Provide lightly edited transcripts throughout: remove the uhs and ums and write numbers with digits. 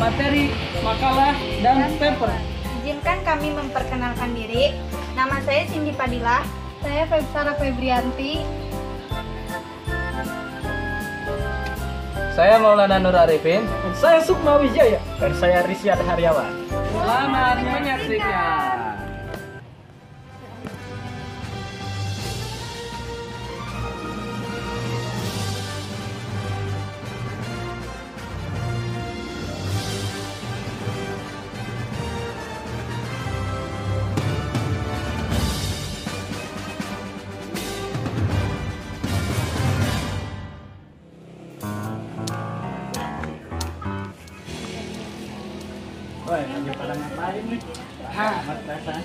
materi, makalah, dan paper. Izinkan kami memperkenalkan diri. Nama saya Cindy Padilla. Saya Sarah Febrianti. Saya Maulana Nur Arifin. Dan saya Sukma Wijaya. Dan saya Risyad Haryawan. Selamat menyaksikan. Woi, lagi pada ngapain nih? Amat perasaan.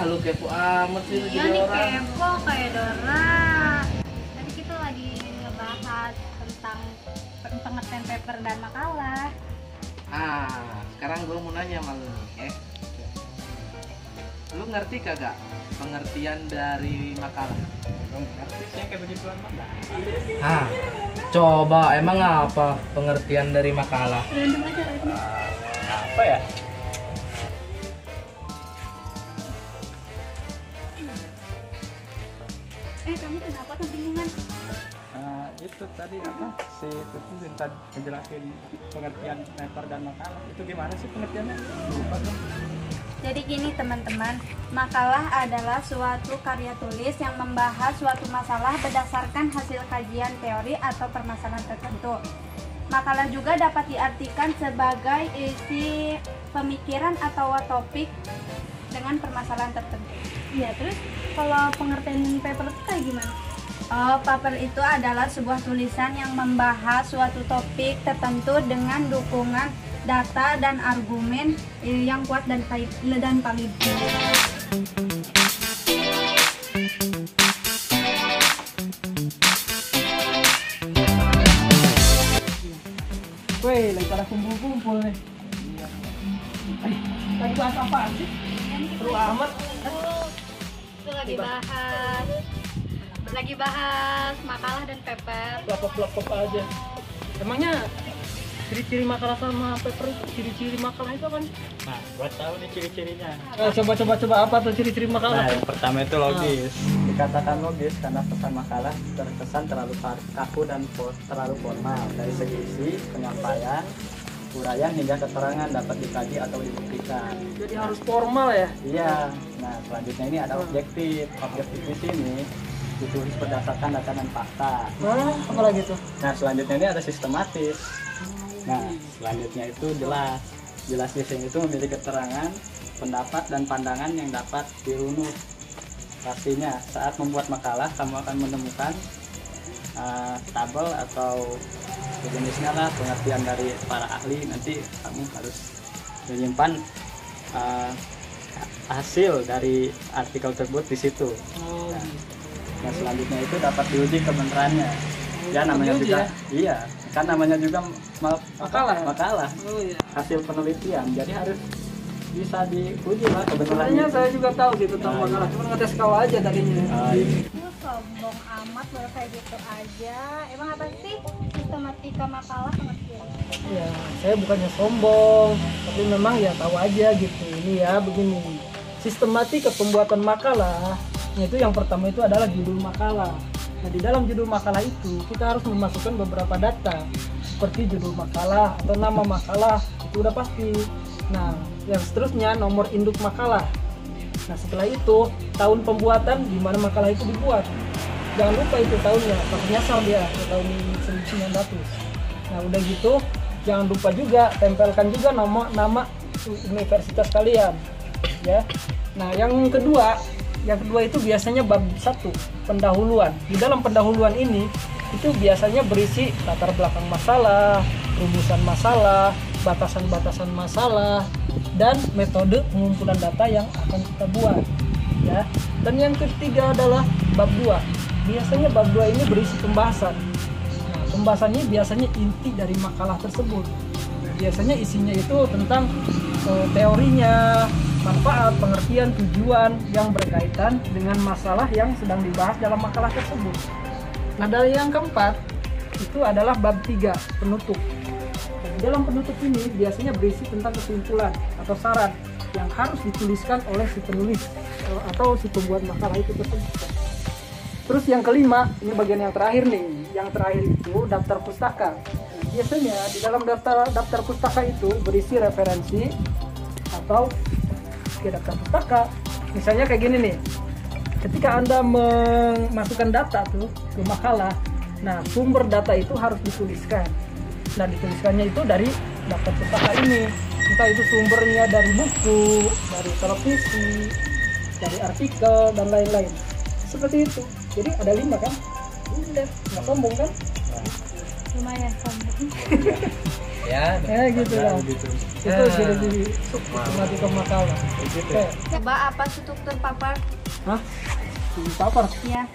Lu kepo amat sih Ya jadi nih orang. kepo kayak Dora. Tadi kita lagi ngebahas tentang pengertian paper dan makalah. Sekarang gue mau nanya sama lu nih, Lu ngerti kagak pengertian dari makalah? Ngerti sih kayak begituan mah. Coba emang apa pengertian dari makalah? Random aja random. Apa ya? Kamu kenapa kebingungan? Itu tadi apa? Si itu minta ngejelasin pengertian paper dan makalah. Itu gimana sih pengertiannya? Lupa dong. Jadi gini teman-teman, makalah adalah suatu karya tulis yang membahas suatu masalah berdasarkan hasil kajian teori atau permasalahan tertentu. Makalah juga dapat diartikan sebagai isi pemikiran atau topik dengan permasalahan tertentu. Iya, terus kalau pengertian paper itu kayak gimana? Paper itu adalah sebuah tulisan yang membahas suatu topik tertentu dengan dukungan data dan argumen yang kuat dan valid. Woi, lagi pada kumpul-kumpul nih. Lagi bahas apaan sih? Seru amat. Itu lagi bahas makalah dan paper. Blok-blok aja. Emangnya ciri-ciri makalah sama paper itu, ciri-ciri makalah itu apa sih? Nah, gua tahu nih ciri-cirinya. Coba apa tuh ciri-ciri makalah? Nah, yang pertama itu logis. Dikatakan logis karena pesan makalah terkesan terlalu kaku dan terlalu formal dari segi isi, penyampaian, uraian hingga keterangan dapat dikaji atau dibuktikan. Jadi harus formal ya? Iya. Nah, selanjutnya ini ada objektif. Objektif di sini ditulis berdasarkan data dan fakta. Apa lagi tuh? Nah, selanjutnya ini ada sistematis. Nah, selanjutnya itu jelas. Jelas di sini itu memiliki keterangan, pendapat dan pandangan yang dapat dirunut. Pastinya saat membuat makalah kamu akan menemukan tabel atau jenisnya lah pengertian dari para ahli. Nanti kamu harus menyimpan hasil dari artikel tersebut di situ. Nah, selanjutnya itu dapat diuji kebenarannya. Ya namanya diuji juga, ya? iya, kan namanya juga Makalah. makalah. Oh iya. Hasil penelitian, jadi harus bisa diuji lah Sebenarnya kebenarannya. saya juga tahu gitu tentang makalah, cuma ngetes kau aja tadinya. Lu sombong amat baru kayak gitu aja. Emang apa sih sistematika makalah pengertian? Ya, saya bukannya sombong, tapi memang ya tahu aja gitu. Ini ya begini, sistematika pembuatan makalah, itu yang pertama itu adalah judul makalah. Nah, di dalam judul makalah itu kita harus memasukkan beberapa data seperti judul makalah atau nama makalah, itu udah pasti. Nah, yang seterusnya nomor induk makalah. Nah, setelah itu tahun pembuatan di mana makalah itu dibuat. Jangan lupa itu tahunnya, pakai nyasar dia ke tahun 1900. Nah, udah gitu jangan lupa juga tempelkan juga nama universitas kalian, ya. Nah, yang kedua itu biasanya bab 1, pendahuluan. Di dalam pendahuluan ini itu biasanya berisi latar belakang masalah, rumusan masalah, batasan-batasan masalah, dan metode pengumpulan data yang akan kita buat, ya. Dan yang ketiga adalah bab 2. Biasanya bab 2 ini berisi pembahasan. Nah, pembahasannya biasanya inti dari makalah tersebut. Biasanya isinya itu tentang teorinya, manfaat, pengertian, tujuan yang berkaitan dengan masalah yang sedang dibahas dalam makalah tersebut. Nah, dari yang keempat itu adalah bab 3, penutup. dalam penutup ini biasanya berisi tentang kesimpulan atau saran yang harus dituliskan oleh si penulis atau si pembuat makalah itu tersebut. Terus yang kelima, ini bagian yang terakhir nih. Yang terakhir itu daftar pustaka. Nah, biasanya di dalam daftar pustaka itu berisi referensi atau daftar pustaka. Misalnya kayak gini nih. Ketika Anda memasukkan data tuh ke makalah, nah sumber data itu harus dituliskan. Nah dituliskannya itu dari daftar pustaka ini. Entah itu sumbernya dari buku, dari televisi, dari artikel dan lain-lain. Seperti itu. Jadi ada 5 kan? Udah, nggak sombong kan? Lumayan sombong. Ya, Gitu lah. Gitu. Itu jadi sistematika makalah. Gitu. Coba apa struktur paper? Hah? Papar? Ya.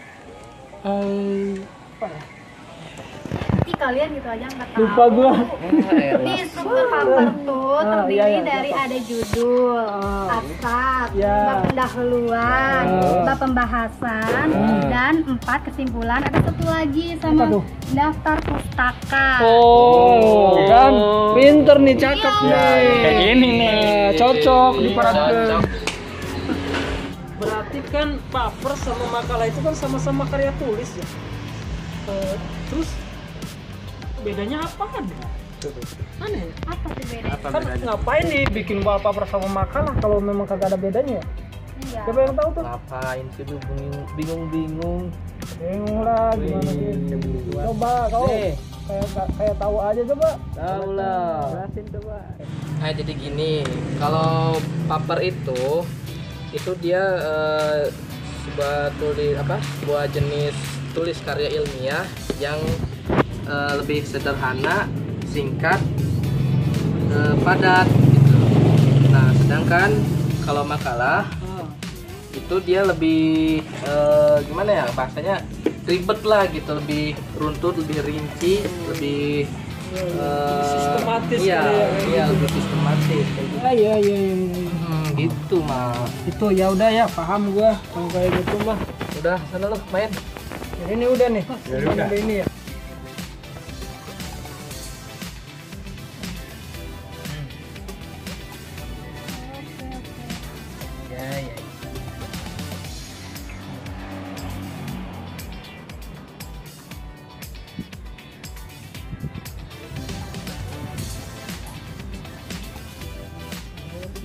Apa ya? Ih, kalian gitu aja nggak tahu. Lupa gua. Di struktur paper tuh terdiri iya, dari ada judul, abstrak, Ya. bab pendahuluan, bab pembahasan, dan 4 kesimpulan. Ada satu lagi sama Apa tuh? daftar pustaka. Oh, kan? Pinter nih, cakep Iya. nih. Kayak gini nih. Cocok di Cocok. Berarti kan paper sama makalah itu kan sama-sama karya tulis ya. Terus bedanya apa ada? Aneh. Apa tuh beda? Apa Kan bedanya? ngapain nih bikin wallpaper sama makalah kalau memang kagak ada bedanya? Iya. Siapa yang tahu tuh? Ngapain sih lu bingung-bingung? Bingung lah gimana sih? Coba kau Nih. kayak tahu aja coba. Tahu lah. Jelasin coba. Nah, jadi gini, kalau paper itu dia sebuah jenis tulis karya ilmiah yang lebih sederhana, singkat, padat gitu. Nah, sedangkan kalau makalah itu dia lebih gimana ya bahasanya, ribet lah gitu, lebih runtut, lebih rinci, lebih Sistematis iya, kali ya, iya, lebih sistematis kayak gitu. Iya. Gitu mah. Itu ya udah ya, paham gua kalau kayak gitu mah. Udah, sana lu main. Jadi ini udah nih. Ya udah. Ada ini ya.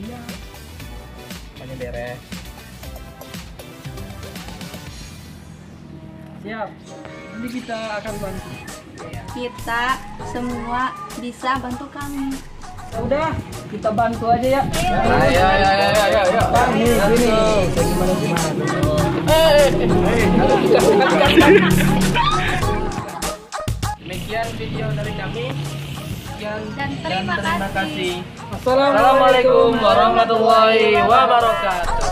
Ya. Hanya beres. Siap. Nanti kita akan bantu. Kita semua bisa bantu kami. Ya udah, kita bantu aja ya. Ayo. Nih, gini. Gimana? Demikian video dari kami. Sekian Dan terima kasih. kasih. Assalamualaikum Assalamualaikum warahmatullahi wabarakatuh.